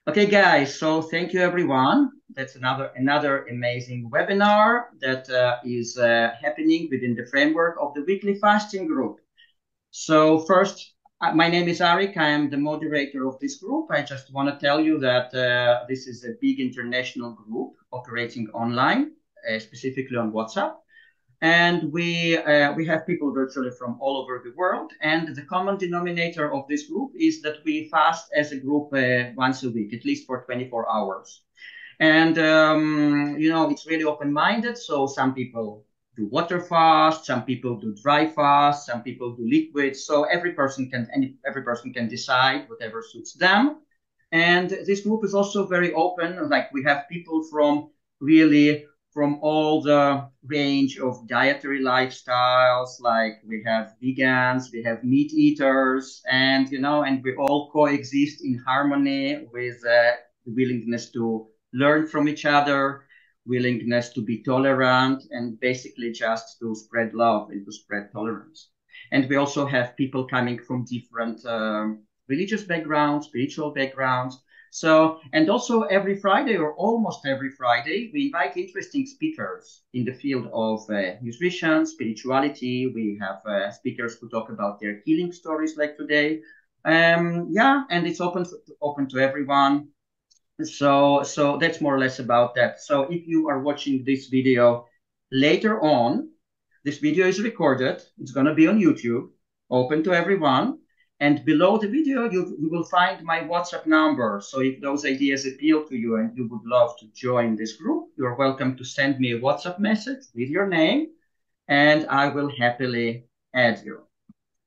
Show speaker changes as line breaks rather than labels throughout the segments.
Okay, guys, so thank you everyone. That's another amazing webinar that is happening within the framework of the weekly fasting group. So first, my name is Arik. I am the moderator of this group. I just want to tell you that this is a big international group operating online, specifically on WhatsApp. And we have people virtually from all over the world. And the common denominator of this group is that we fast as a group once a week, at least for 24 hours. And it's really open-minded. So some people do water fast, some people do dry fast, some people do liquid. So every person can decide whatever suits them. And this group is also very open. Like we have people from all the range of dietary lifestyles. Like we have vegans, we have meat eaters, and we all coexist in harmony with the willingness to learn from each other, willingness to be tolerant, and basically just to spread love and to spread tolerance. And we also have people coming from different religious backgrounds, spiritual backgrounds. So, and also every Friday or almost every Friday, we invite interesting speakers in the field of nutrition, spirituality. We have speakers who talk about their healing stories like today. And it's open to everyone. So that's more or less about that. So if you are watching this video later on, this video is recorded. It's going to be on YouTube, open to everyone. And below the video, you will find my WhatsApp number. So if those ideas appeal to you and you would love to join this group, you're welcome to send me a WhatsApp message with your name, and I will happily add you.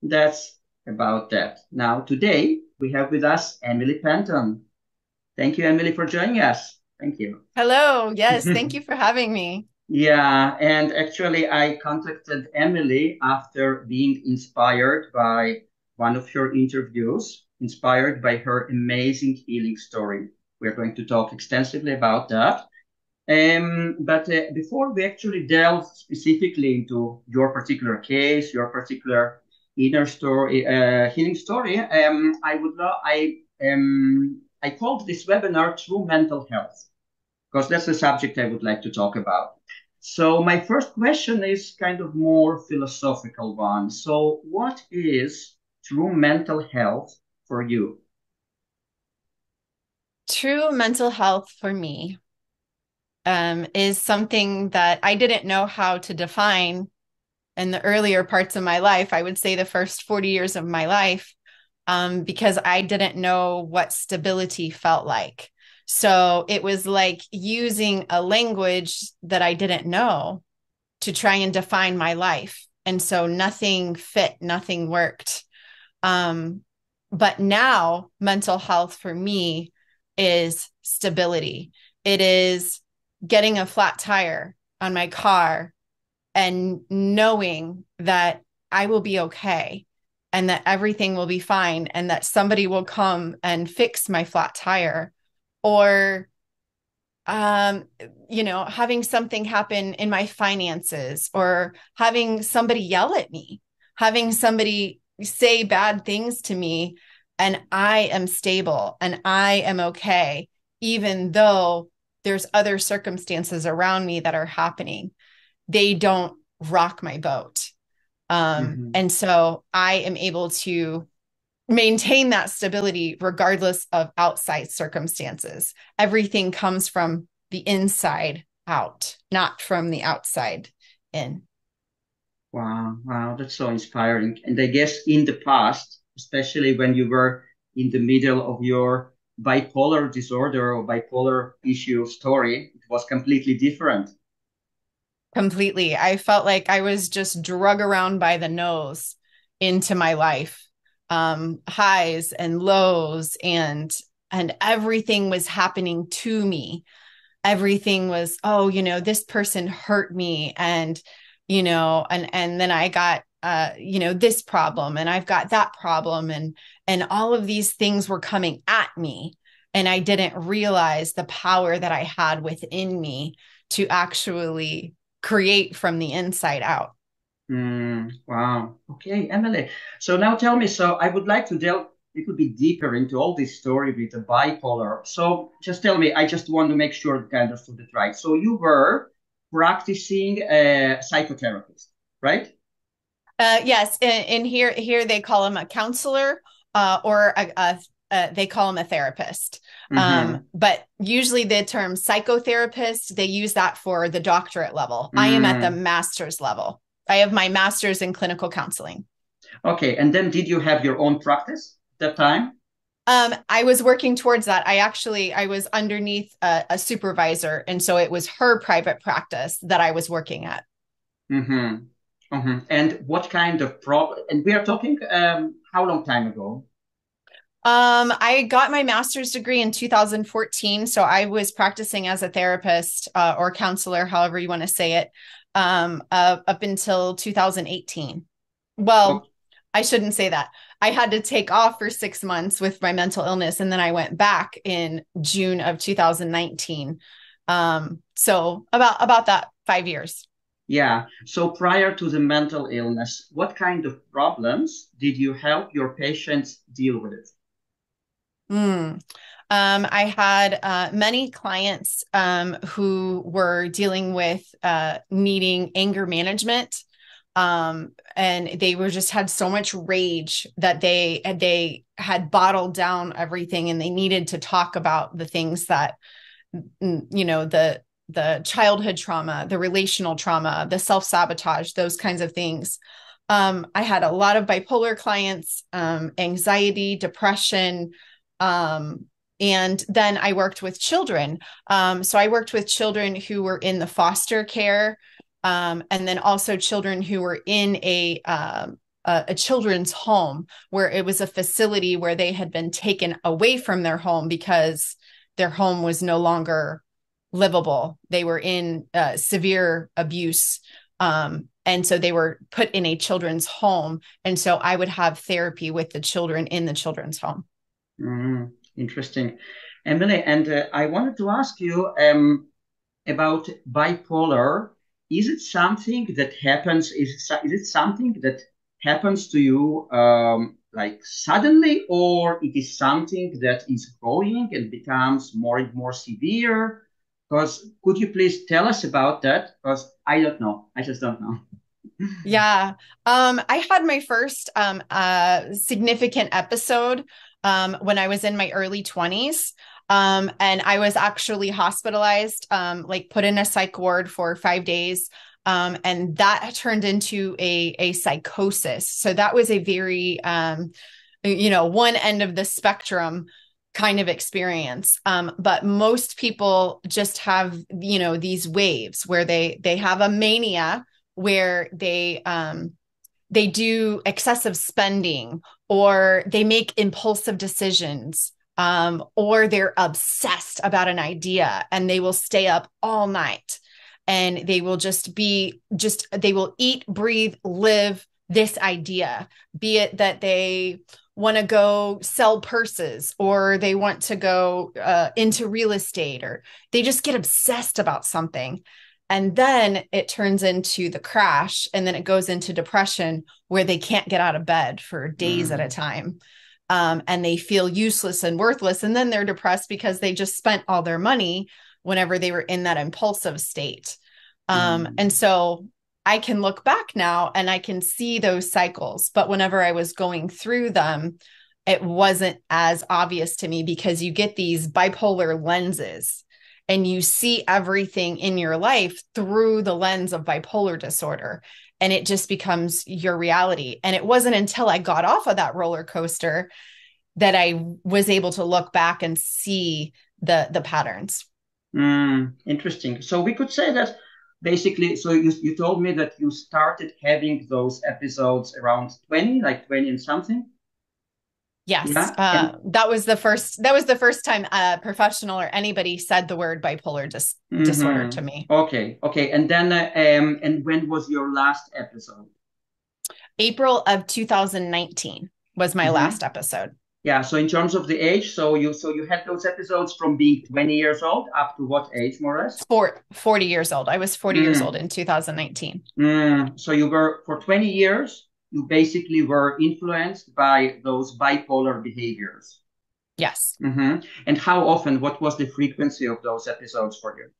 That's about that. Now, today, we have with us Emily Penton. Thank you, Emily, for joining us. Thank you.
Hello. Yes, thank you for having me.
Yeah, and actually, I contacted Emily after being inspired by one of her interviews, inspired by her amazing healing story. We're going to talk extensively about that. But before we actually delve specifically into your particular case, your particular inner story, healing story, I called this webinar True Mental Health because that's the subject I would like to talk about. So my first question is kind of more philosophical one. So what is true mental health for you?
True mental health for me is something that I didn't know how to define in the earlier parts of my life. I would say the first 40 years of my life, because I didn't know what stability felt like. So it was like using a language that I didn't know to try and define my life. And so nothing fit, nothing worked. Um, but now mental health for me is stability. It is getting a flat tire on my car and knowing that I will be okay and that everything will be fine and that somebody will come and fix my flat tire, or um having something happen in my finances, or having somebody yell at me, having somebody say bad things to me, and I am stable and I am okay, even though there's other circumstances around me that are happening. They don't rock my boat.
Mhm.
And so I am able to maintain that stability regardless of outside circumstances. Everything comes from the inside out, not from the outside in.
Wow, wow, that's so inspiring. And I guess in the past, especially when you were in the middle of your bipolar disorder or bipolar issue story, it was completely different.
Completely. I felt like I was just drug around by the nose into my life. Highs and lows, and everything was happening to me. Everything was, oh, this person hurt me, and then I got this problem, and I've got that problem, and all of these things were coming at me, and I didn't realize the power that I had within me to actually create from the inside out.
Wow. Okay, Emily. So now tell me, so I would like to delve little bit deeper into all this story with the bipolar. So just tell me, I just want to make sure that I understood it right. So you were practicing a psychotherapist, right?
Yes, and here they call him a counselor, or they call him a therapist.
Mm-hmm.
But usually the term psychotherapist, they use that for the doctorate level. I am at the
Mm.
master's level. I have my master's in clinical counseling.
Okay, and then did you have your own practice at that time?
I was working towards that. I was underneath a supervisor, and so it was her private practice that I was working at.
Mm-hmm. Mm-hmm. And what kind of problem? And we are talking how long time ago?
I got my master's degree in 2014, so I was practicing as a therapist, or counselor, however you want to say it, up until 2018.
Oh,
Well, I shouldn't say that. I had to take off for 6 months with my mental illness, and then I went back in June of 2019. So about that 5 years.
yeah. So prior to the mental illness, what kind of problems did you help your patients deal with it?
Mm. I had many clients who were dealing with needing anger management, and they were just had so much rage that they had bottled down everything, and they needed to talk about the things that the childhood trauma, the relational trauma, the self-sabotage, those kinds of things. I had a lot of bipolar clients, anxiety, depression, um, and then I worked with children. So I worked with children who were in the foster care, and then also children who were in a children's home, where it was a facility where they had been taken away from their home because their home was no longer livable. They were in severe abuse. And so they were put in a children's home. And so I would have therapy with the children in the children's home.
Interesting. Emily, and I wanted to ask you about bipolar. Is it something that happens? Is it something that happens to you like suddenly, or it is something that is growing and becomes more and more severe? Because could you please tell us about that? Because I don't know. I just don't know.
Yeah. I had my first significant episode when I was in my early 20s. And I was actually hospitalized, like put in a psych ward for 5 days. And that turned into a psychosis. So that was a very, one end of the spectrum kind of experience. But most people just have, these waves where they have a mania where they do excessive spending, or they make impulsive decisions, or they're obsessed about an idea and they will stay up all night, and they will they will eat, breathe, live this idea, be it that they want to go sell purses, or they want to go into real estate, or they just get obsessed about something. And then it turns into the crash, and then it goes into depression, where they can't get out of bed for days at a
Mm,
time. And they feel useless and worthless. And then they're depressed because they just spent all their money whenever they were in that impulsive state. And
mm,
so I can look back now and I can see those cycles. But whenever I was going through them, it wasn't as obvious to me, because you get these bipolar lenses and you see everything in your life through the lens of bipolar disorder, and it just becomes your reality. And it wasn't until I got off of that roller coaster that I was able to look back and see the patterns.
Interesting. So we could say that basically, so you told me that you started having those episodes around 20, like 20 and something.
Yes,
Yeah. And
that was the first. That was the first time a professional or anybody said the word bipolar disorder to me.
okay, okay. And then, and when was your last episode?
April of 2019 was my
hmm
last episode.
Yeah. So in terms of the age, so you had those episodes from being 20 years old up to what age, more or less?
40 years old. I was 40 years old
Mm,
in 2019.
So you were for 20 years. you basically were influenced by those bipolar behaviors.
Yes.
And how often, what was the frequency of those episodes for you?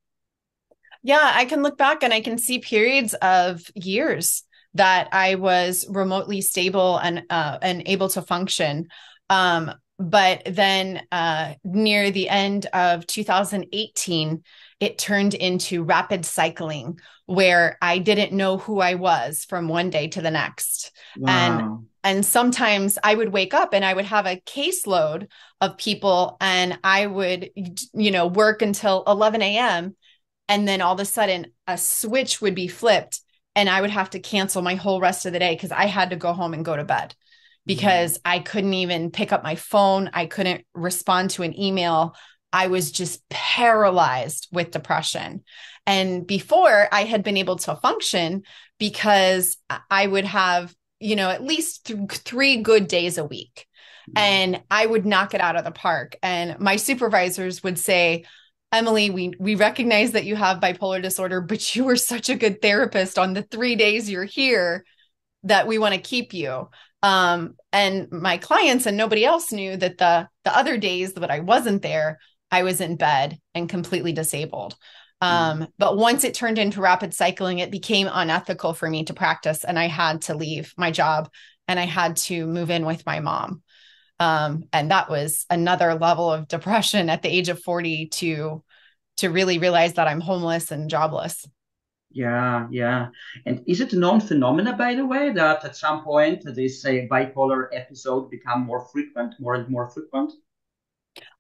Yeah, I can look back and I can see periods of years that I was remotely stable and able to function. But then near the end of 2018, it turned into rapid cycling where I didn't know who I was from one day to the next. And
Wow.
and sometimes I would wake up and I would have a caseload of people and I would, work until 11 a.m. And then all of a sudden a switch would be flipped and I would have to cancel my whole rest of the day because I had to go home and go to bed
Mm.
because I couldn't even pick up my phone. I couldn't respond to an email. I was just paralyzed with depression. And before I had been able to function because I would have, at least three good days a week. And I would knock it out of the park. And my supervisors would say, Emily, we recognize that you have bipolar disorder, but you were such a good therapist on the 3 days you're here that we want to keep you. And my clients and nobody else knew that the other days that I wasn't there, I was in bed and completely disabled.
Mm.
But once it turned into rapid cycling, it became unethical for me to practice, and I had to leave my job and I had to move in with my mom. And that was another level of depression at the age of 40 to really realize that I'm homeless and jobless.
Yeah, yeah. And is it a known phenomena, by the way, that at some point this bipolar episode become more frequent, more and more frequent?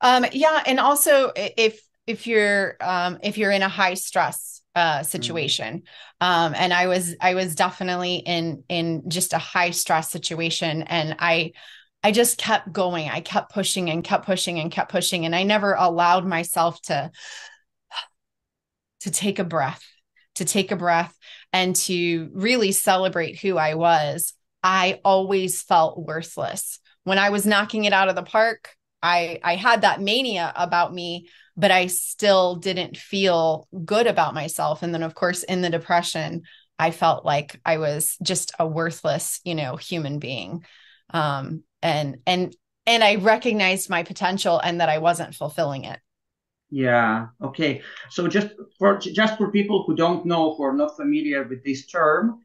Yeah, and also if you're in a high stress
Mm.
situation, and I was definitely in just a high stress situation, and I just kept going. I kept pushing and kept pushing and kept pushing, and I never allowed myself to take a breath, to take a breath and to really celebrate who I was. I always felt worthless. When I was knocking it out of the park, I had that mania about me, but I still didn't feel good about myself. And then of course in the depression, I felt like I was just a worthless, human being. And I recognized my potential and that I wasn't fulfilling it.
Yeah. Okay. So just for people who don't know, who are not familiar with this term,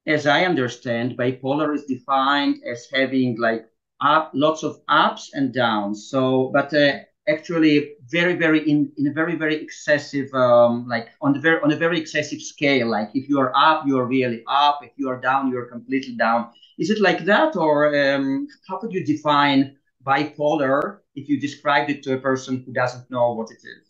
as I understand, bipolar is defined as having like lots of ups and downs. So, but actually, in a very excessive, like on a very excessive scale. Like if you are up, you are really up. If you are down, you are completely down. Is it like that, or how could you define bipolar if you described it to a person who doesn't know what it is?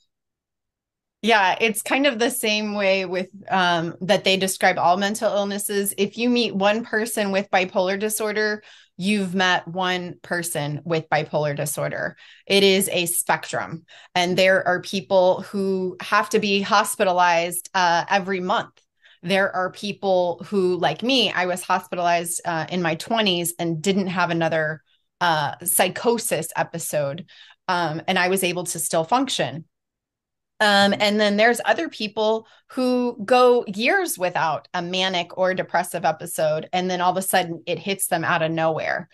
Yeah, it's kind of the same way with that they describe all mental illnesses. If you meet one person with bipolar disorder, you've met one person with bipolar disorder. It is a spectrum, and there are people who have to be hospitalized every month. There are people who, like me, I was hospitalized in my 20s and didn't have another psychosis episode, and I was able to still function. And then there's other people who go years without a manic or depressive episode, and then all of a sudden it hits them out of nowhere.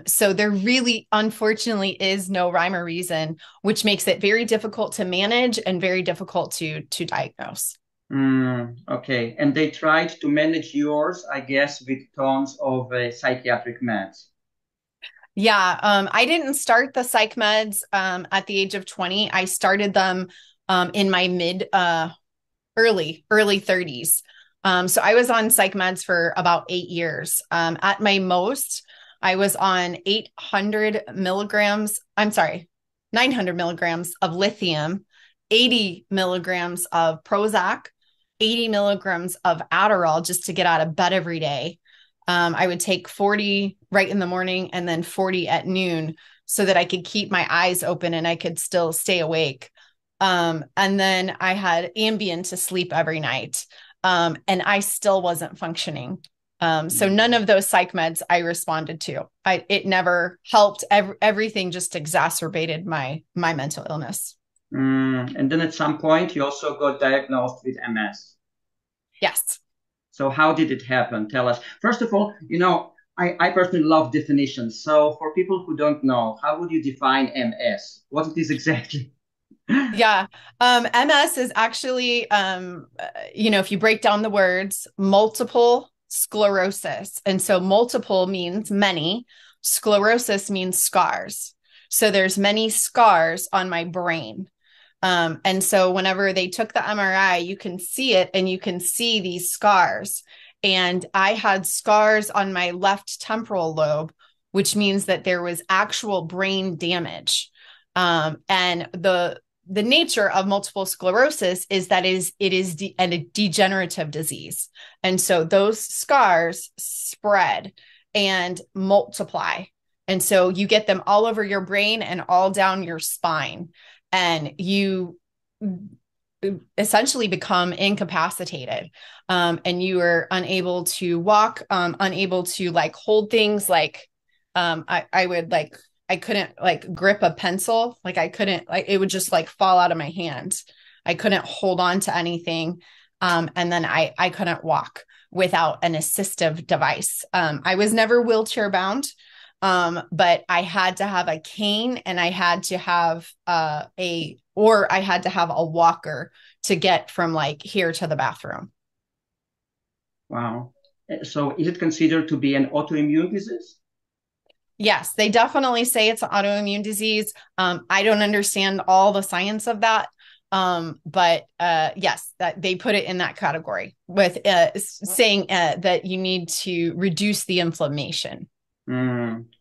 So there really, unfortunately, is no rhyme or reason, which makes it very difficult to manage and very difficult to diagnose.
Okay. And they tried to manage yours, I guess, with tons of psychiatric meds.
Yeah, I didn't start the psych meds at the age of 20. I started them in my early 30s. So I was on psych meds for about 8 years. At my most, I was on 800 milligrams. I'm sorry, 900 milligrams of lithium, 80 milligrams of Prozac, 80 milligrams of Adderall just to get out of bed every day. I would take 40 right in the morning and then 40 at noon so that I could keep my eyes open and I could still stay awake. And then I had Ambien to sleep every night. And I still wasn't functioning. So none of those psych meds I responded to. It never helped. Everything just exacerbated my mental illness.
And then at some point, you also got diagnosed with MS.
Yes.
So how did it happen? Tell us. First of all, I personally love definitions. So for people who don't know, how would you define MS? What it is exactly?
Yeah. MS is actually, if you break down the words, multiple sclerosis. And so multiple means many, sclerosis means scars. So there's many scars on my brain. And so whenever they took the MRI, you can see it and you can see these scars. And I had scars on my left temporal lobe, which means that there was actual brain damage. And the nature of multiple sclerosis is that it is a degenerative disease. And so those scars spread and multiply. And so you get them all over your brain and all down your spine. And you essentially become incapacitated, and you are unable to walk, unable to like hold things like I couldn't like grip a pencil. Like I couldn't, like it would just like fall out of my hand. I couldn't hold on to anything. And then I couldn't walk without an assistive device. I was never wheelchair bound. But I had to have a cane and I had to have I had to have a walker to get from like here to the bathroom.
Wow. So is it considered to be an autoimmune disease?
Yes, they definitely say it's an autoimmune disease. I don't understand all the science of that. But yes, that they put it in that category with saying that you need to reduce the inflammation.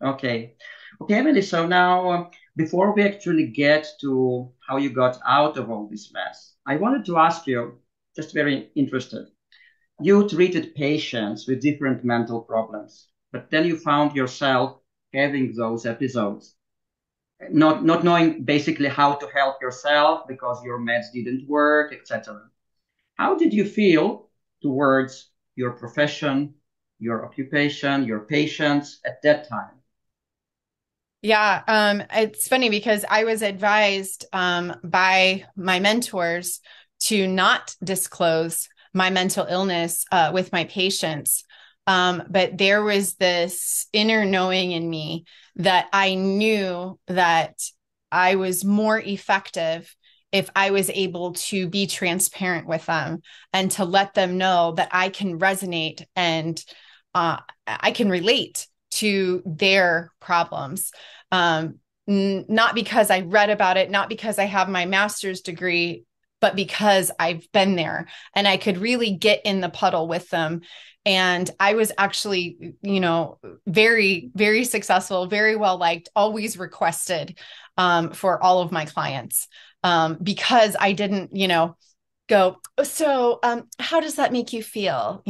Okay. Okay, Emily. So now, before we actually get to how you got out of all this mess, I wanted to ask you, just very interested. You treated patients with different mental problems, but then you found yourself having those episodes, not knowing basically how to help yourself because your meds didn't work, etc. How did you feel towards your profession, your occupation, your patients at that time?
Yeah, it's funny because I was advised by my mentors to not disclose my mental illness with my patients. But there was this inner knowing in me that I knew that I was more effective if I was able to be transparent with them and to let them know that I can resonate and I can relate to their problems. Not because I read about it, not because I have my master's degree, but because I've been there and I could really get in the puddle with them. And I was actually, very, very successful, very well liked, always requested for all of my clients, because I didn't, go, so how does that make you feel?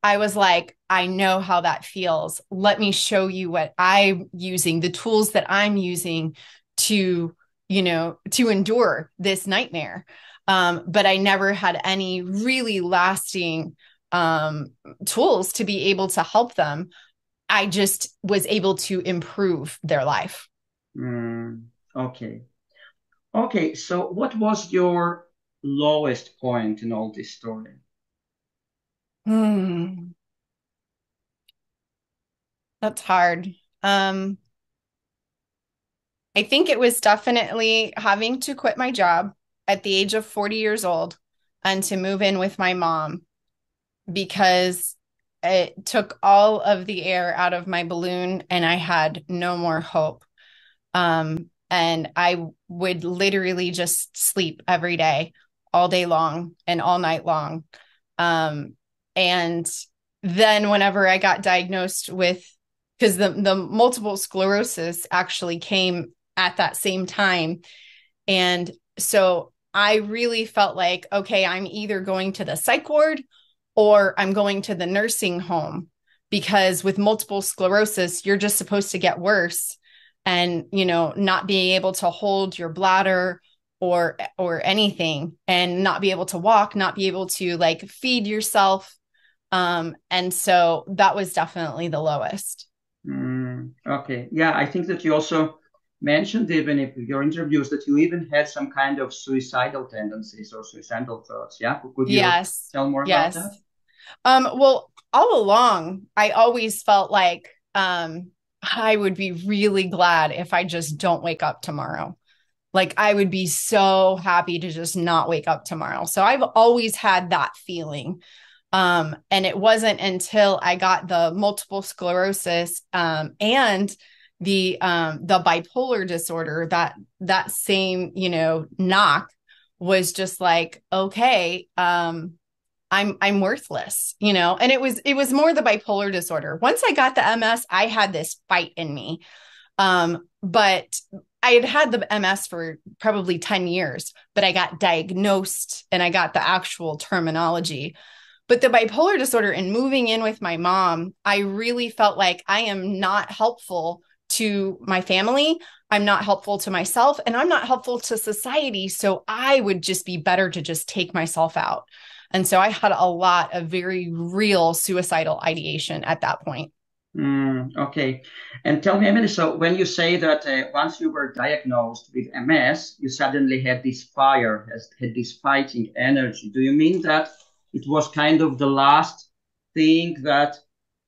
I was like, I know how that feels. Let me show you what I'm using, the tools that I'm using to, to endure this nightmare. But I never had any really lasting tools to be able to help them. I just was able to improve their life.
Okay. Okay. So what was your lowest point in all this story?
Hmm, that's hard. Um, I think it was definitely having to quit my job at the age of 40 years old and to move in with my mom because it took all of the air out of my balloon and I had no more hope. And I would literally just sleep every day, all day long and all night long. Um, and then whenever I got diagnosed with, because the multiple sclerosis actually came at that same time. And so I really felt like, okay, I'm either going to the psych ward or I'm going to the nursing home because with multiple sclerosis, you're just supposed to get worse and, not being able to hold your bladder or anything and not be able to walk, not be able to like feed yourself. And so that was definitely the lowest.
Okay. Yeah, I think that you also mentioned even in your interviews that you even had some kind of suicidal tendencies or suicidal thoughts. Yeah. Could you
Yes.
tell more about that?
Yes. Well, all along, I always felt like I would be really glad if I just don't wake up tomorrow. Like I would be so happy to just not wake up tomorrow. So I've always had that feeling. And it wasn't until I got the multiple sclerosis and the bipolar disorder that same, knock was just like, okay, I'm worthless, and it was more the bipolar disorder. Once I got the MS, I had this fight in me. But I had the MS for probably 10 years, but I got diagnosed and I got the actual terminology. But the bipolar disorder and moving in with my mom, I really felt like I am not helpful to my family. I'm not helpful to myself and I'm not helpful to society. So I would just be better to just take myself out. And so I had a lot of very real suicidal ideation at that point.
Okay. And tell me, Emily, so when you say that once you were diagnosed with MS, you suddenly had this fire, had this fighting energy, do you mean that it was kind of the last thing that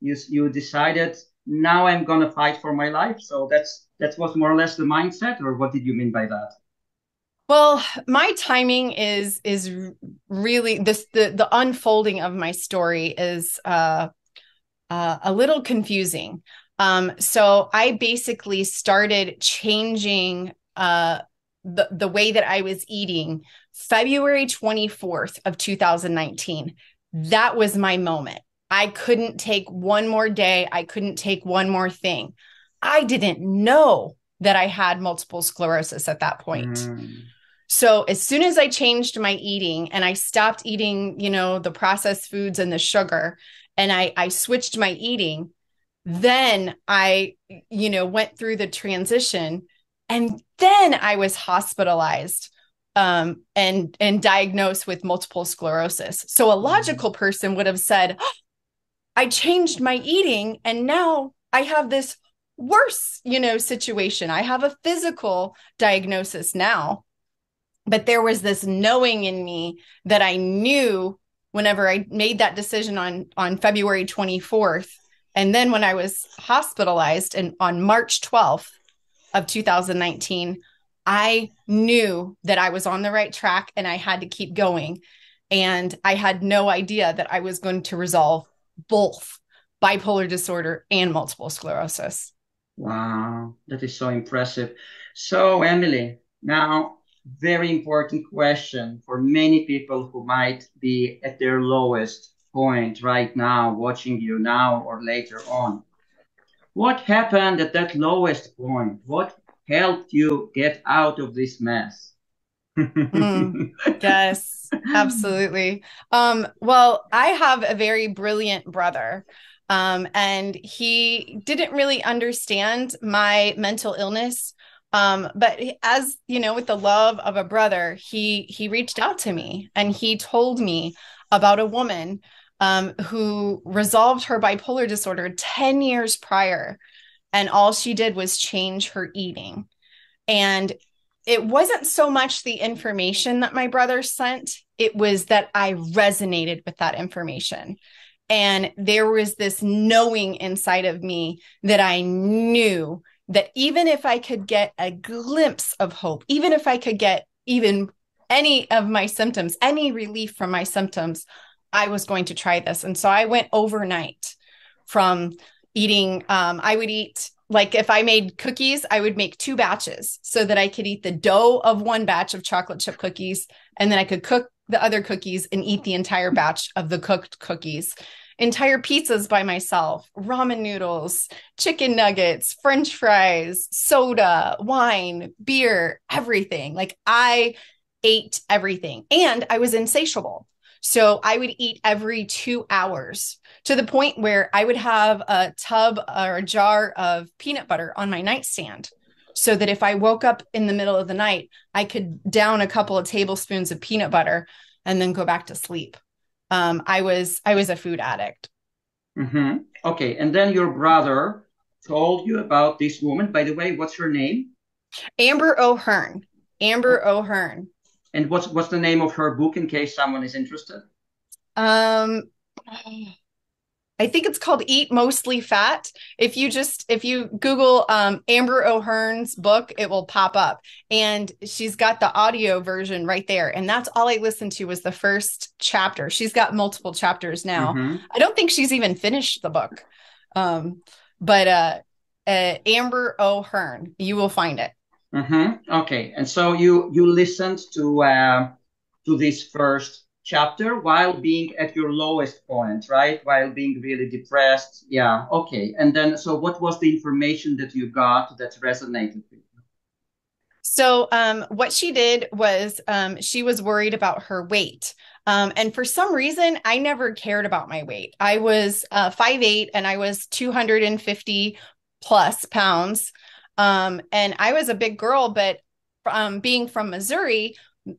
you decided, now I'm gonna fight for my life? So that was more or less the mindset, or what did you mean by that?
Well, my timing is really this the unfolding of my story is a little confusing. So I basically started changing the way that I was eating February 24th of 2019. That was my moment. I couldn't take one more day. I couldn't take one more thing. I didn't know that I had multiple sclerosis at that point.
Mm.
So as soon as I changed my eating and I stopped eating, the processed foods and the sugar, and I switched my eating, then I, went through the transition, and then I was hospitalized and diagnosed with multiple sclerosis. So a
Mm.
logical person would have said, "Oh, I changed my eating, and now I have this worse, situation. I have a physical diagnosis now." But there was this knowing in me that I knew whenever I made that decision on February 24th, and then when I was hospitalized and on March 12th of 2019, I knew that I was on the right track and I had to keep going. And I had no idea that I was going to resolve both bipolar disorder and multiple sclerosis.
Wow, that is so impressive. So, Emily, now, very important question for many people who might be at their lowest point right now, watching you now or later on. What happened at that lowest point? What helped you get out of this mess?
Mm, yes, absolutely. Well, I have a very brilliant brother, and he didn't really understand my mental illness. But as you know, with the love of a brother, he reached out to me and he told me about a woman who resolved her bipolar disorder 10 years prior, and all she did was change her eating. And it wasn't so much the information that my brother sent, it was that I resonated with that information. And there was this knowing inside of me that I knew that even if I could get a glimpse of hope, even if I could get even any of my symptoms, any relief from my symptoms, I was going to try this. And so I went overnight from eating, I would eat, like if I made cookies, I would make two batches so that I could eat the dough of one batch of chocolate chip cookies, and then I could cook the other cookies and eat the entire batch of the cooked cookies. Entire pizzas by myself, ramen noodles, chicken nuggets, french fries, soda, wine, beer, everything. Like I ate everything and I was insatiable. So I would eat every 2 hours to the point where I would have a tub or a jar of peanut butter on my nightstand so that if I woke up in the middle of the night, I could down a couple of tablespoons of peanut butter and then go back to sleep. I was a food addict.
Mm-hmm. Okay, and then your brother told you about this woman. By the way, what's her name?
Amber O'Hearn.
Oh,
Amber O'Hearn.
and what's the name of her book in case someone is interested?
Um, I think it's called Eat Mostly Fat. If you Google Amber O'Hearn's book, it will pop up. And she's got the audio version right there. And that's all I listened to was the first chapter. She's got multiple chapters now.
Mm-hmm.
I don't think she's even finished the book. But Amber O'Hearn, you will find it.
Mm-hmm. Okay. And so you listened to this first chapter while being at your lowest point, right? While being really depressed. Yeah. Okay. And then, so what was the information that you got that resonated with you?
So, what she did was she was worried about her weight. And for some reason, I never cared about my weight. I was 5'8" and I was 250 plus pounds. And I was a big girl, but being from Missouri,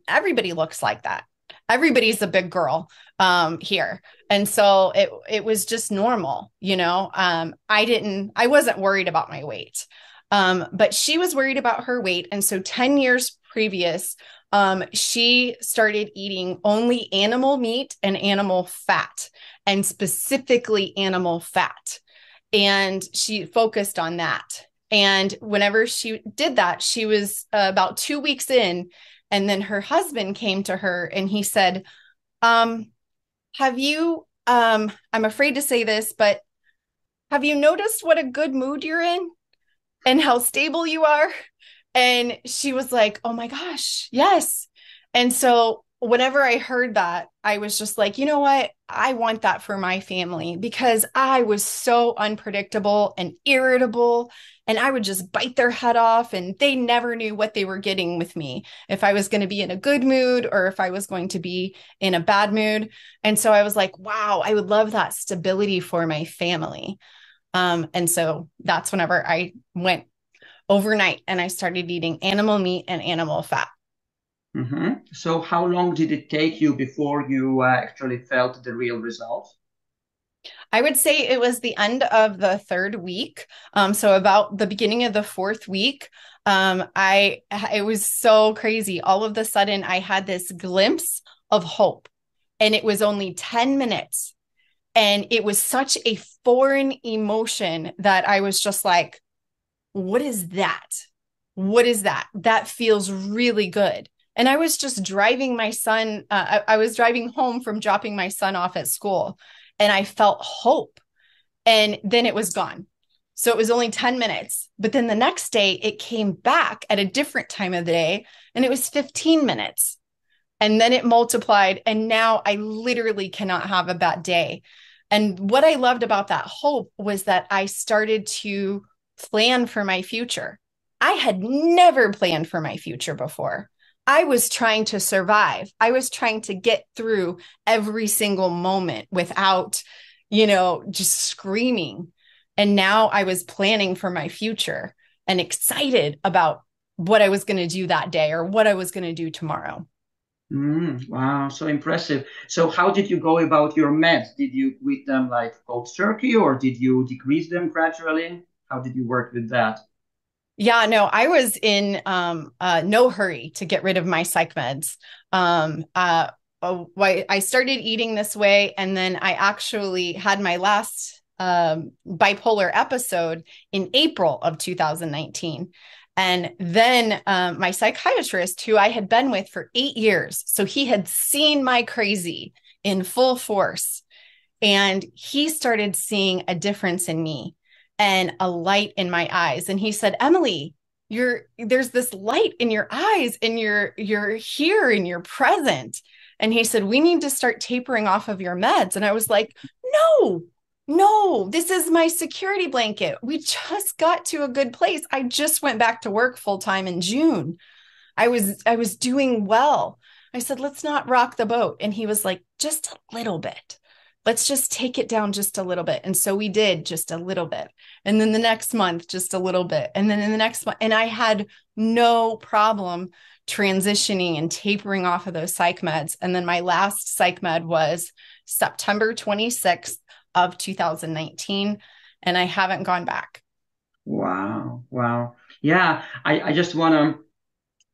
everybody looks like that. Everybody's a big girl here. And so it was just normal, you know. I wasn't worried about my weight. But she was worried about her weight. And so 10 years previous, she started eating only animal meat and animal fat, and specifically animal fat. And she focused on that. And whenever she did that, she was about 2 weeks in. And then her husband came to her and he said, um, have you, I'm afraid to say this, but have you noticed what a good mood you're in and how stable you are? And she was like, oh my gosh, yes. And so whenever I heard that, I was just like, you know what? I want that for my family because I was so unpredictable and irritable. And I would just bite their head off, and they never knew what they were getting with me, if I was going to be in a good mood or if I was going to be in a bad mood. And so I was like, wow, I would love that stability for my family. And so that's whenever I went overnight and I started eating animal meat and animal fat.
Mm-hmm. So how long did it take you before you actually felt the real results?
I would say it was the end of the third week. So about the beginning of the fourth week, it was so crazy. All of a sudden, I had this glimpse of hope, and it was only 10 minutes. And it was such a foreign emotion that I was just like, what is that? What is that? That feels really good. And I was just driving my son. I was driving home from dropping my son off at school, and I felt hope. And then it was gone. So it was only 10 minutes. But then the next day, it came back at a different time of the day, and it was 15 minutes. And then it multiplied. And now I literally cannot have a bad day. And what I loved about that hope was that I started to plan for my future. I had never planned for my future before. I was trying to survive. I was trying to get through every single moment without, just screaming. And now I was planning for my future and excited about what I was going to do that day or what I was going to do tomorrow.
Wow, so impressive. So how did you go about your meds? Did you quit them like cold turkey or did you decrease them gradually? How did you work with that?
Yeah, no, I was in no hurry to get rid of my psych meds. I started eating this way, and then I actually had my last bipolar episode in April of 2019. And then my psychiatrist, who I had been with for 8 years, so he had seen my crazy in full force, and he started seeing a difference in me and a light in my eyes. And he said, Emily, there's this light in your eyes, and you're here and you're present. And he said, we need to start tapering off of your meds. And I was like, no, no, this is my security blanket. We just got to a good place. I just went back to work full time in June. I was doing well. I said, let's not rock the boat. And he was like, just a little bit. Let's just take it down just a little bit. And so we did, just a little bit. And then the next month, just a little bit. And then in the next month, and I had no problem transitioning and tapering off of those psych meds. And then my last psych med was September 26th of 2019. And I haven't gone back.
Wow, wow. Yeah, I just want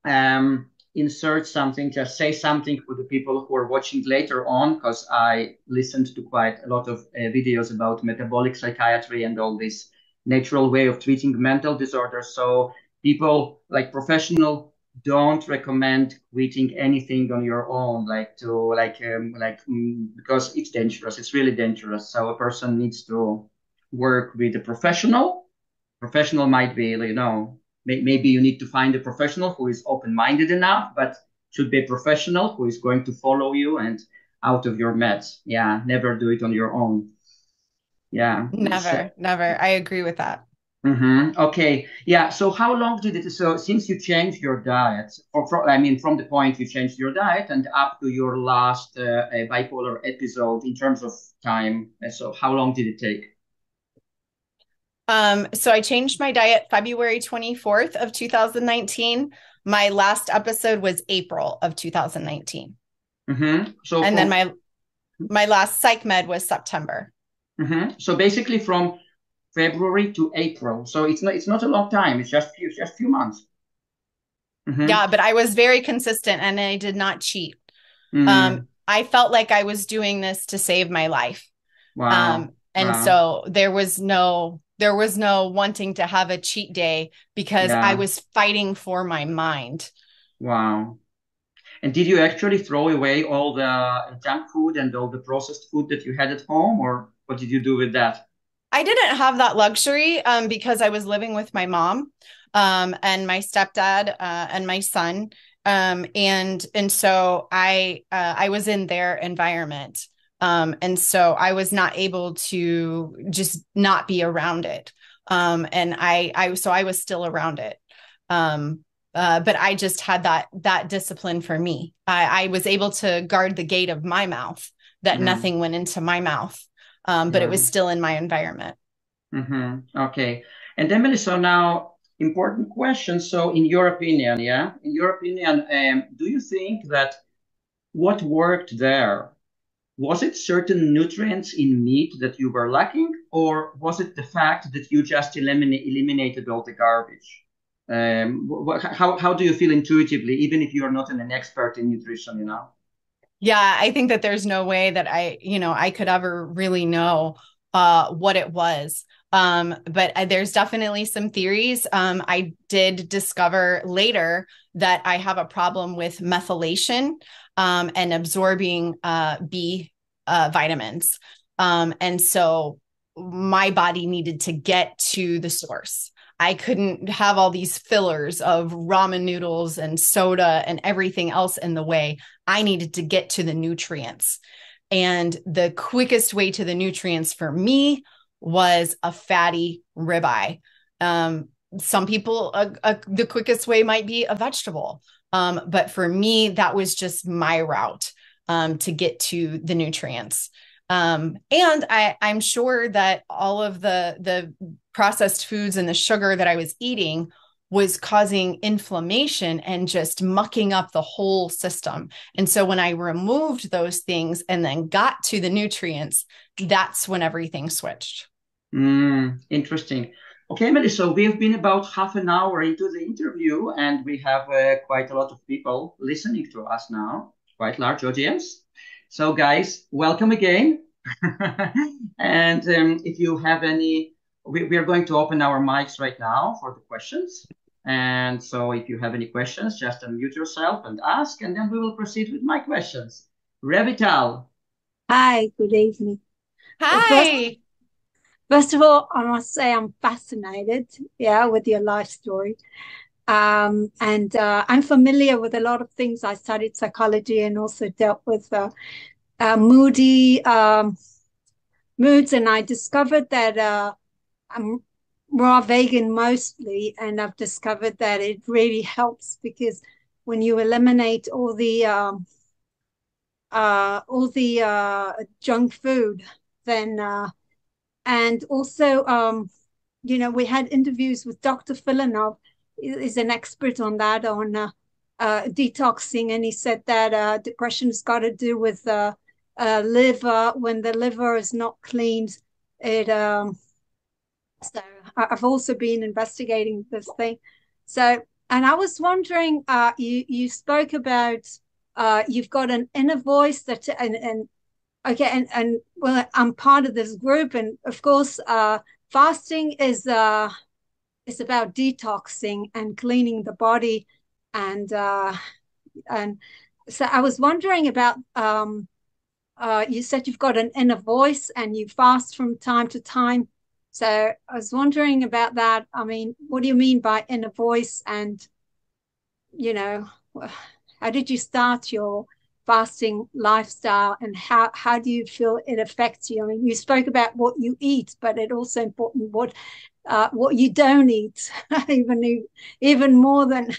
to insert something, just say something for the people who are watching later on, because I listened to quite a lot of videos about metabolic psychiatry and all this natural way of treating mental disorders. So people like professional don't recommend quitting anything on your own, because it's dangerous. It's really dangerous. So a person needs to work with a professional. Professional might be, maybe you need to find a professional who is open-minded enough, but should be a professional who is going to follow you and out of your meds. Yeah, never do it on your own. Yeah.
Never. I agree with that.
Okay. Yeah. So how long did it? So since you changed your diet, from the point you changed your diet and up to your last bipolar episode in terms of time, so how long did it take?
So I changed my diet February 24th of 2019. My last episode was April of 2019.
So
and then my last psych med was September.
So basically from February to April. So it's not a long time. It's just few months.
Yeah, but I was very consistent and I did not cheat. I felt like I was doing this to save my life.
Wow.
So there was no wanting to have a cheat day because I was fighting for my mind.
Wow. And did you actually throw away all the junk food and all the processed food that you had at home, or what did you do with that?
I didn't have that luxury because I was living with my mom and my stepdad and my son. And so I was in their environment. And so I was not able to just not be around it. And so I was still around it. But I just had that discipline for me. I was able to guard the gate of my mouth, that nothing went into my mouth. But it was still in my environment.
Okay. And Emily, so now important question. So in your opinion, do you think that what worked there, was it certain nutrients in meat that you were lacking, or was it the fact that you just eliminated all the garbage? How do you feel intuitively, even if you are not an expert in nutrition,
Yeah, I think that there's no way that I could ever really know what it was. But there's definitely some theories. I did discover later that I have a problem with methylation and absorbing B vitamins. And so my body needed to get to the source. I couldn't have all these fillers of ramen noodles and soda and everything else in the way. I needed to get to the nutrients. And the quickest way to the nutrients for me was a fatty ribeye. Some people, the quickest way might be a vegetable. But for me, that was just my route to get to the nutrients. And I'm sure that all of the processed foods and the sugar that I was eating was causing inflammation and just mucking up the whole system. And so when I removed those things and then got to the nutrients, that's when everything switched.
Interesting. Okay, Emily, so we've been about half an hour into the interview and we have quite a lot of people listening to us now, quite large audience. So guys, welcome again. And if you have any, we are going to open our mics right now for the questions. And so if you have any questions, just unmute yourself and ask, and then we will proceed with my questions. Revital.
Hi, good evening.
Hi.
First of all, I must say I'm fascinated, with your life story. And I'm familiar with a lot of things. I studied psychology and also dealt with moody moods. And I discovered that I'm raw vegan mostly, and I've discovered that it really helps because when you eliminate all the junk food, then and also we had interviews with Dr. Filanov, is an expert on that, on detoxing, and he said that depression has got to do with liver. When the liver is not cleaned, it so I've also been investigating this thing. So And I was wondering, you spoke about you've got an inner voice that, and okay, and well, I'm part of this group, and of course, fasting is about detoxing and cleaning the body, and so I was wondering about you said you've got an inner voice and you fast from time to time. So I was wondering about that. I mean, what do you mean by inner voice? And, you know, how did you start your fasting lifestyle, and how do you feel it affects you? I mean, you spoke about what you eat, but it's also important what you don't eat, even more than.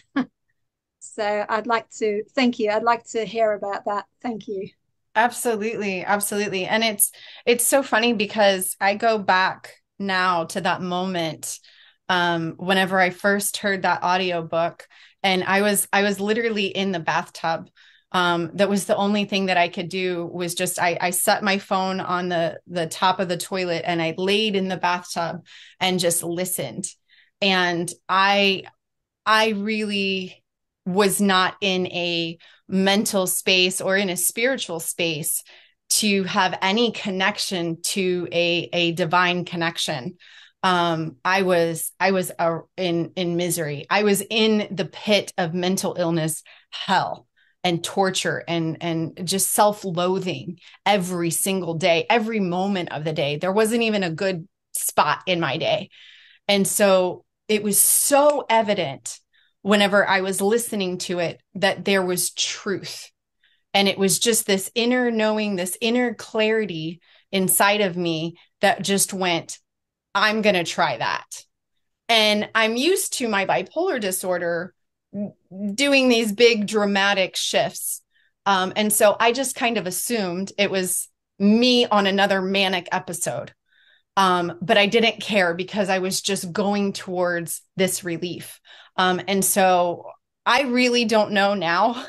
So I'd like to thank you. I'd like to hear about that. Thank you.
Absolutely, absolutely. And it's so funny because I go back now to that moment whenever I first heard that audiobook, and I was literally in the bathtub. That was the only thing that I could do, was just I set my phone on the top of the toilet and I laid in the bathtub and just listened. And I really was not in a mental space or in a spiritual space to have any connection to a divine connection. I was in misery. I was in the pit of mental illness, hell, and torture, and just self-loathing every single day, every moment of the day. There wasn't even a good spot in my day. And so it was so evident whenever I was listening to it that there was truth. And it was just this inner knowing, this inner clarity inside of me that just went, I'm going to try that. And I'm used to my bipolar disorder doing these big dramatic shifts. And so I just kind of assumed it was me on another manic episode. But I didn't care because I was just going towards this relief. And so I really don't know now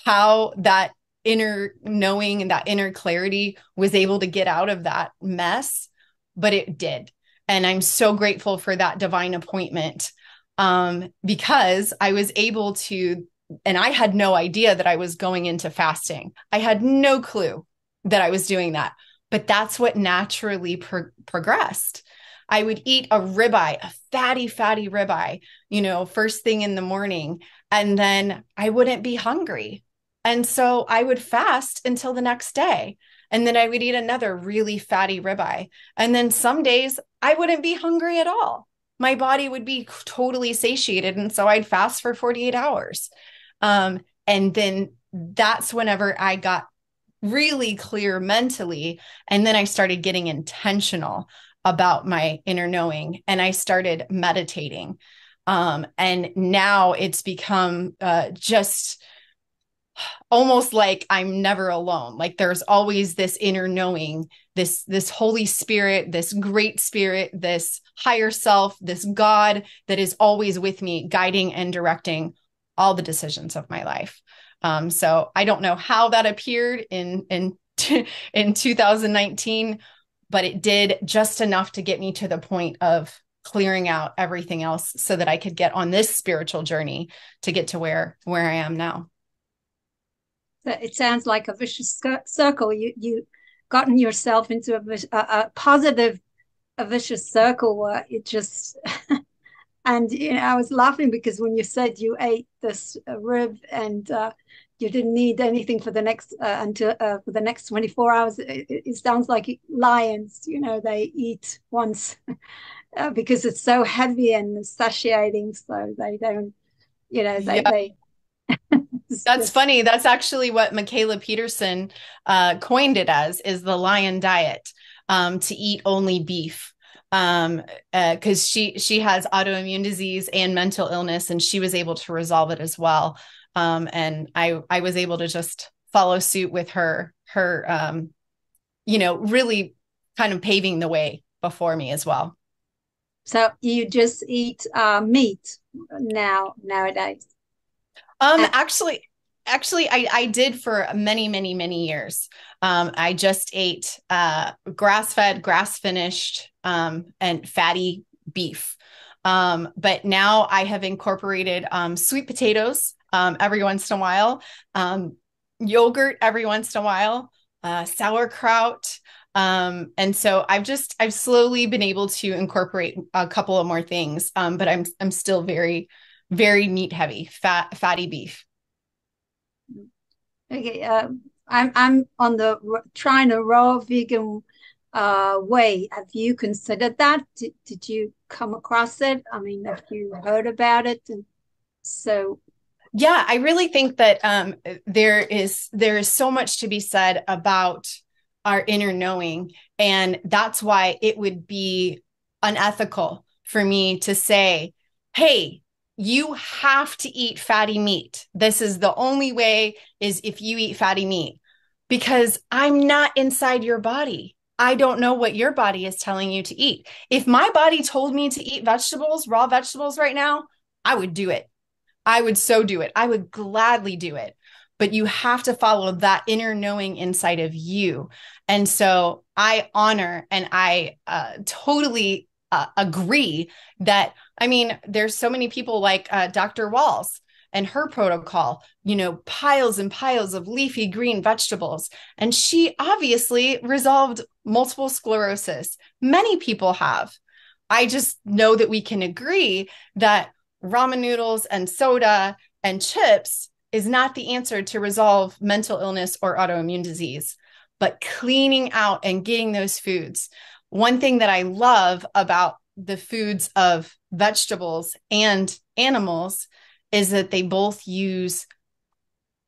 how that inner knowing and that inner clarity was able to get out of that mess, but it did. And I'm so grateful for that divine appointment, because I was able to, and I had no idea that I was going into fasting. I had no clue that I was doing that. But that's what naturally progressed. I would eat a ribeye, a fatty ribeye, first thing in the morning, and then I wouldn't be hungry. And so I would fast until the next day. And then I would eat another really fatty ribeye. And then some days I wouldn't be hungry at all. My body would be totally satiated. And so I'd fast for 48 hours. And then that's whenever I got really clear mentally. And then I started getting intentional about my inner knowing, and I started meditating. And now it's become just almost like I'm never alone. Like there's always this inner knowing, this Holy Spirit, this great spirit, this higher self, this God that is always with me, guiding and directing all the decisions of my life. So I don't know how that appeared in 2019, but it did just enough to get me to the point of clearing out everything else so that I could get on this spiritual journey to get to where I am now.
It sounds like a vicious circle. You gotten yourself into a positive, a vicious circle where it just. And I was laughing because when you said you ate this rib and you didn't need anything for the next for the next 24 hours, it sounds like lions. They eat once because it's so heavy and satiating, so they don't. They.
That's funny. That's actually what Mikhaila Peterson coined it as, is the lion diet, to eat only beef. Because she has autoimmune disease and mental illness, and she was able to resolve it as well. And I was able to just follow suit with her, really kind of paving the way before me as well.
So you just eat meat nowadays?
Actually, I did for many years. I just ate grass-fed, grass-finished, and fatty beef. But now I have incorporated sweet potatoes every once in a while, yogurt every once in a while, sauerkraut. And so I've slowly been able to incorporate a couple of more things. But I'm still very, very meat heavy, fatty beef.
Okay, I'm on the trying a raw vegan way. Have you considered that? Did you come across it? I mean, have you heard about it? And so,
yeah, I really think that there is so much to be said about our inner knowing, and that's why it would be unethical for me to say, "Hey, you have to eat fatty meat. This is the only way is if you eat fatty meat," because I'm not inside your body. I don't know what your body is telling you to eat. If my body told me to eat vegetables, raw vegetables right now, I would do it. I would so do it. I would gladly do it. But you have to follow that inner knowing inside of you. And so I honor and I totally agree that, I mean, there's so many people like Dr. Walls and her protocol, piles and piles of leafy green vegetables. And she obviously resolved multiple sclerosis. Many people have. I just know that we can agree that ramen noodles and soda and chips is not the answer to resolve mental illness or autoimmune disease, but cleaning out and getting those foods. One thing that I love about the foods of vegetables and animals is that they both use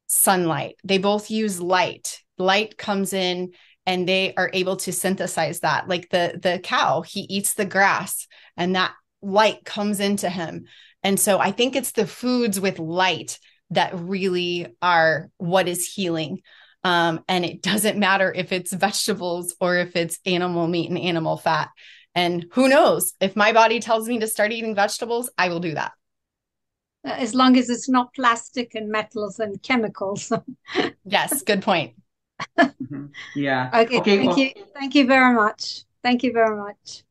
sunlight. They both use light. Light comes in and they are able to synthesize that. Like the cow, he eats the grass and that light comes into him. And so I think it's the foods with light that really are what is healing. And it doesn't matter if it's vegetables or if it's animal meat and animal fat. And who knows, if my body tells me to start eating vegetables, I will do that.
as long as it's not plastic and metals and chemicals.
Yes, good point.
Mm-hmm. Yeah.
Okay,
Okay.
thank you. Thank you very much. Thank you very much.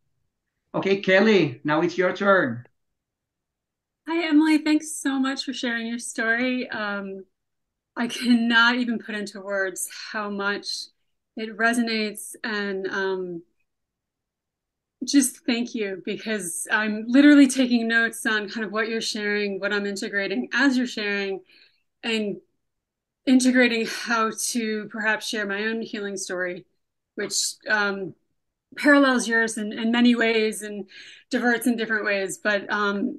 Okay, Kelly, now it's your turn.
Hi, Emily. Thanks so much for sharing your story. I cannot even put into words how much it resonates, and just thank you, because I'm literally taking notes on kind of what you're sharing, what I'm integrating as you're sharing, and integrating how to perhaps share my own healing story, which parallels yours in many ways and diverts in different ways. But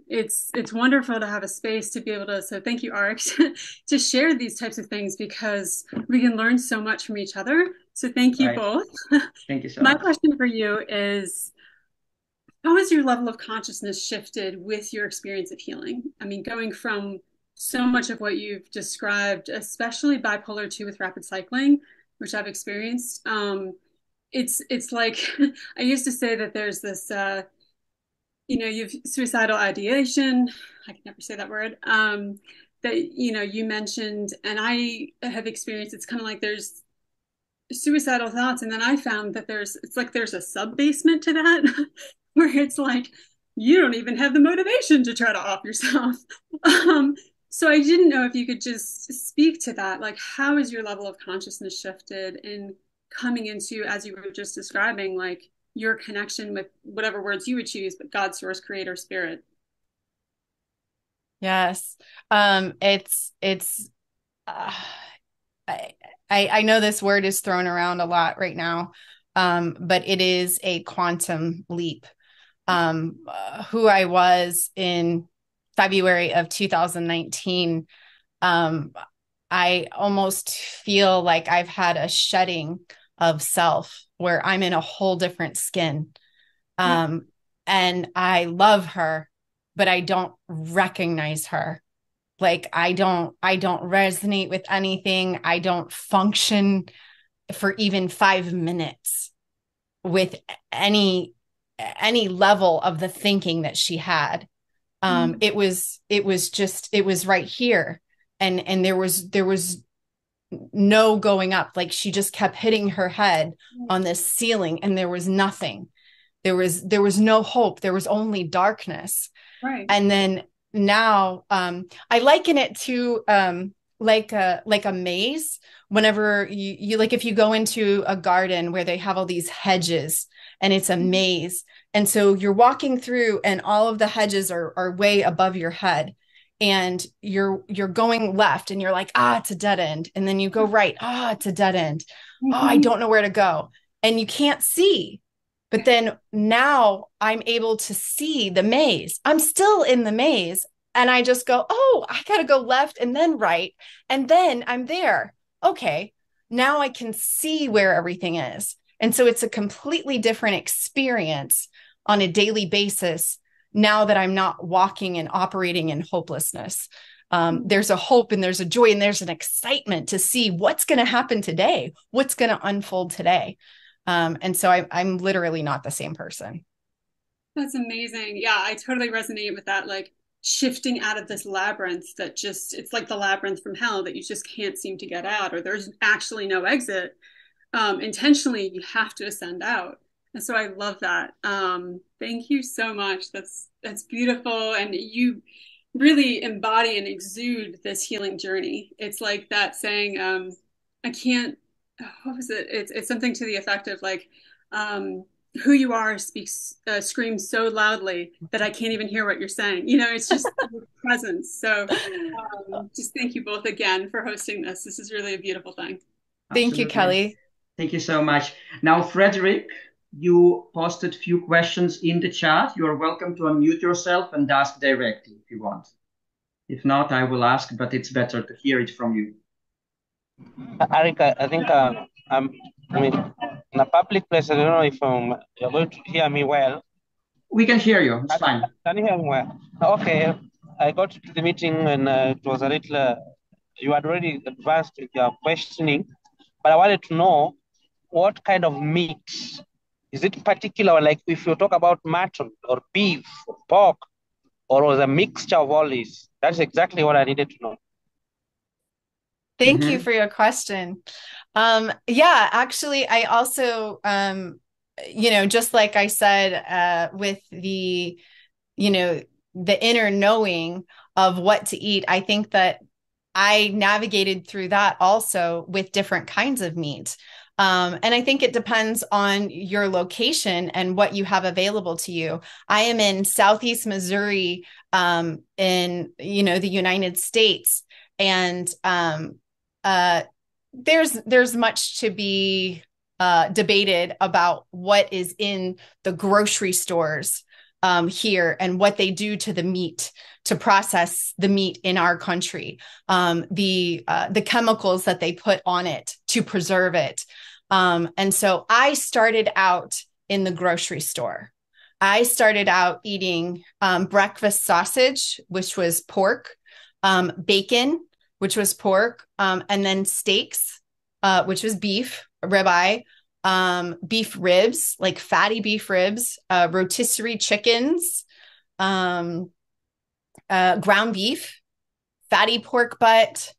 it's wonderful to have a space to be able to. So thank you, Arik, to share these types of things, because we can learn so much from each other. So thank you both.
Thank you so
My
much.
question for you is, how has your level of consciousness shifted with your experience of healing? I mean, going from so much of what you've described, especially bipolar 2 with rapid cycling, which I've experienced, it's like I used to say that there's this you've suicidal ideation. I can never say that word. That you mentioned, and I have experienced. It's kind of like there's suicidal thoughts, and then I found that it's like there's a sub basement to that, where it's like you don't even have the motivation to try to off yourself. So I didn't know if you could just speak to that. Like, how has your level of consciousness shifted in coming into, as you were just describing, like your connection with whatever words you would choose, but God, source, creator, spirit?
Yes. It's I know this word is thrown around a lot right now, but it is a quantum leap. Who I was in February of 2019, I almost feel like I've had a shedding of self where I'm in a whole different skin. And I love her, but I don't recognize her. Like I don't resonate with anything. I don't function for even 5 minutes with any level of the thinking that she had. It was right here. And there was no going up. Like she just kept hitting her head on this ceiling and there was nothing. there was no hope. There was only darkness.
Right.
And then now I liken it to like a maze. Whenever you like, if you go into a garden where they have all these hedges and it's a maze, and so you're walking through and all of the hedges are way above your head, and you're going left and you're like, it's a dead end, and then you go right, it's a dead end, I don't know where to go, and you can't see. But then now I'm able to see the maze. I'm still in the maze. And I just go, I got to go left and then right. And then I'm there. Okay. Now I can see where everything is. And so it's a completely different experience on a daily basis now that I'm not walking and operating in hopelessness. There's a hope and there's a joy and there's an excitement to see what's going to happen today, what's going to unfold today. And so I'm literally not the same person.
That's amazing. Yeah, I totally resonate with that. Like shifting out of this labyrinth that just, it's like the labyrinth from hell that you just can't seem to get out, or there's actually no exit. Intentionally, you have to ascend out. And so I love that. Thank you so much. That's beautiful. And you really embody and exude this healing journey. It's like that saying, I can't, what was it? It's something to the effect of like, who you are screams so loudly that I can't even hear what you're saying. You know, it's just your presence. So just thank you both again for hosting this. This is really a beautiful thing.
Thank you, Kelly.
Thank you so much. Now, Frederick, you posted a few questions in the chat. You are welcome to unmute yourself and ask directly if you want. If not, I will ask, but it's better to hear it from you.
Arik, I think I mean, in a public place, I don't know if you're going to hear me well.
We can hear you. It's fine.
Can you hear me well? Okay. I got to the meeting and it was a little, you had already advanced with your questioning, but I wanted to know what kind of meat. Is it particular, like if you talk about mutton or beef or pork, or was a mixture of all these? That's exactly what I needed to know.
Thank you for your question. Yeah, actually, I also, just like I said, with the, the inner knowing of what to eat, I think that I navigated through that also with different kinds of meat. And I think it depends on your location and what you have available to you. I am in Southeast Missouri, in, the United States. And there's much to be debated about what is in the grocery stores here and what they do to the meat to process the meat in our country, the chemicals that they put on it to preserve it. And so I started out in the grocery store. I started out eating breakfast sausage, which was pork, bacon, which was pork, and then steaks, which was beef, ribeye, beef ribs, like fatty beef ribs, rotisserie chickens, ground beef, fatty pork butt,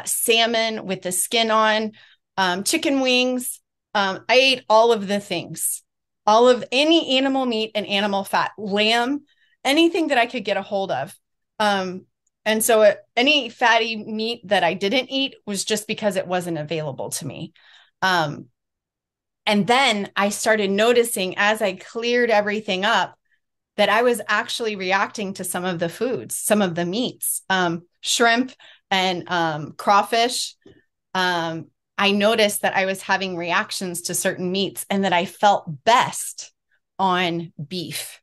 salmon with the skin on, chicken wings. I ate all of the things, all of any animal meat and animal fat, lamb, anything that I could get a hold of. And so any fatty meat that I didn't eat was just because it wasn't available to me. And then I started noticing as I cleared everything up that I was actually reacting to some of the foods, some of the meats, shrimp and crawfish. I noticed that I was having reactions to certain meats and that I felt best on beef.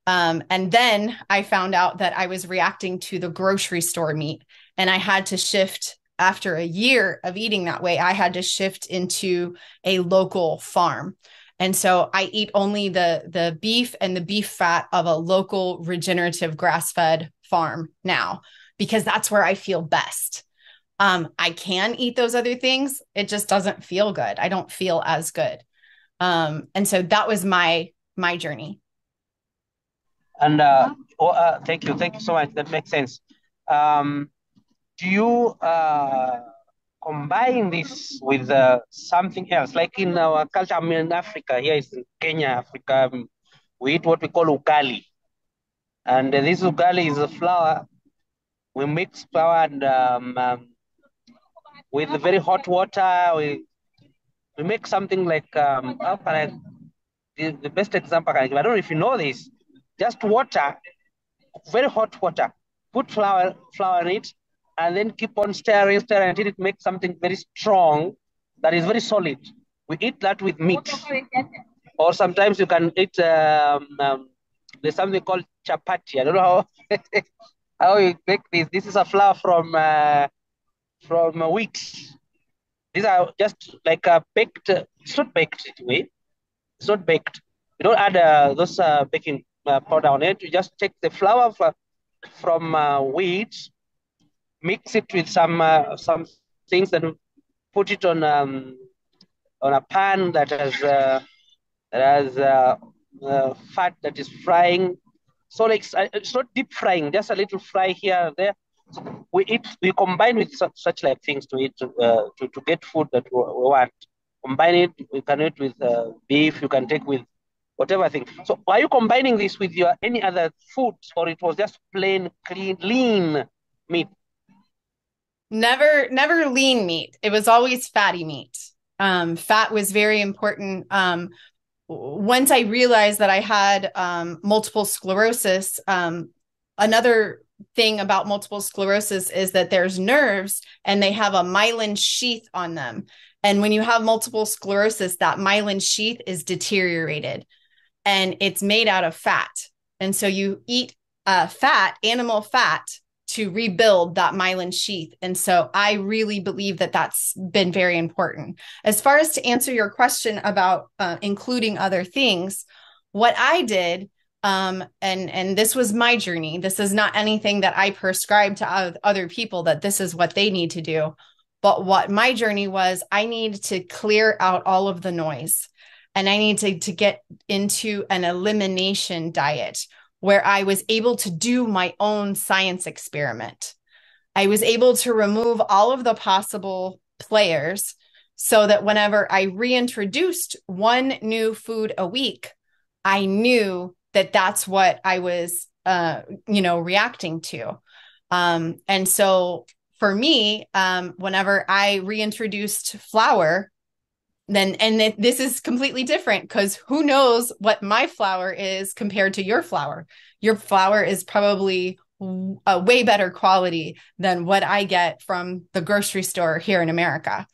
And then I found out that I was reacting to the grocery store meat, and I had to shift after a year of eating that way. I had to shift into a local farm. And so I eat only the beef and the beef fat of a local regenerative grass-fed farm now, because that's where I feel best. I can eat those other things. It just doesn't feel good. I don't feel as good. And so that was my journey.
And thank you so much. That makes sense. Do you combine this with something else? Like in our culture, I mean, in Africa, here is in Kenya, Africa, we eat what we call ugali. And this ugali is a flour. We mix flour and with very hot water, we make something like, how can the best example I can give, I don't know if you know this, just water, very hot water, put flour in it, and then keep on stirring until it makes something very strong that is very solid. We eat that with meat. Or sometimes you can eat, there's something called chapati. I don't know how you make this. This is a flour from wheat. These are just like baked, it's not baked anyway. It's not baked. You don't add those baking powder on it. You just take the flour from wheat, mix it with some things, and put it on a pan that has fat that is frying. So like it's not deep frying, just a little fry here and there. So we combine with such like things to eat to get food that we want. Combine it. You can eat with beef. You can take with whatever thing. So are you combining this with your any other foods, or it was just plain, clean, lean meat?
Never lean meat. It was always fatty meat. Fat was very important. Once I realized that I had multiple sclerosis, another thing about multiple sclerosis is that there's nerves and they have a myelin sheath on them. And when you have multiple sclerosis, that myelin sheath is deteriorated and it's made out of fat. And so you eat animal fat, to rebuild that myelin sheath. And so I really believe that that's been very important. As far as to answer your question about including other things, what I did, and this was my journey. This is not anything that I prescribe to other people that this is what they need to do. But what my journey was, I need to clear out all of the noise. And I need to get into an elimination diet where I was able to do my own science experiment. I was able to remove all of the possible players so that whenever I reintroduced one new food a week, I knew that that's what I was, reacting to. And so for me, whenever I reintroduced flour, this is completely different because who knows what my flour is compared to your flour. Your flour is probably a way better quality than what I get from the grocery store here in America.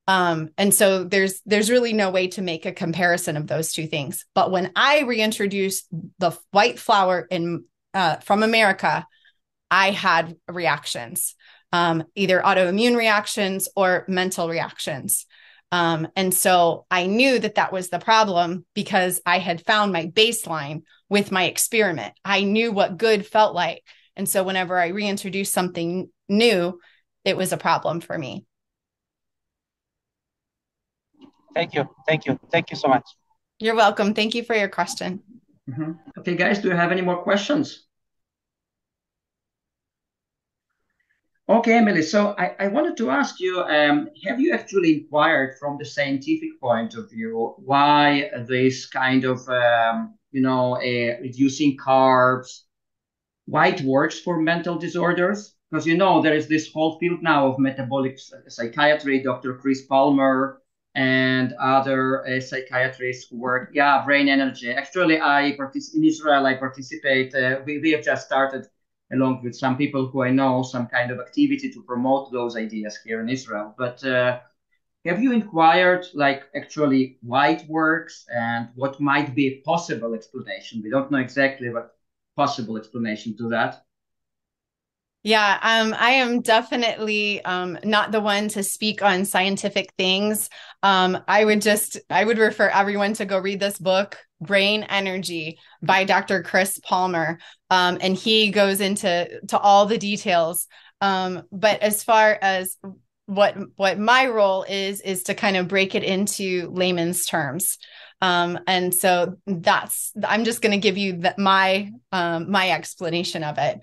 And so there's really no way to make a comparison of those two things. But when I reintroduced the white flour from America, I had reactions, either autoimmune reactions or mental reactions. And so I knew that was the problem because I had found my baseline with my experiment. I knew what good felt like. And so whenever I reintroduced something new, it was a problem for me.
Thank you. Thank you. Thank you so much.
You're welcome. Thank you for your question.
Mm-hmm. Okay, guys, do you have any more questions? Okay, Emily, so I wanted to ask you, have you actually inquired from the scientific point of view why this kind of, reducing carbs, why it works for mental disorders? Because, there is this whole field now of metabolic psychiatry, Dr. Chris Palmer and other psychiatrists who work, brain energy. Actually, in Israel, I participate, we have just started along with some people who I know, some kind of activity to promote those ideas here in Israel. But have you inquired, actually why it works and what might be a possible explanation? We don't know exactly what possible explanation to that.
Yeah, I am definitely not the one to speak on scientific things. I would refer everyone to go read this book, Brain Energy by Dr. Chris Palmer. And he goes into all the details. But as far as what my role is to kind of break it into layman's terms. And so I'm just going to give you my explanation of it.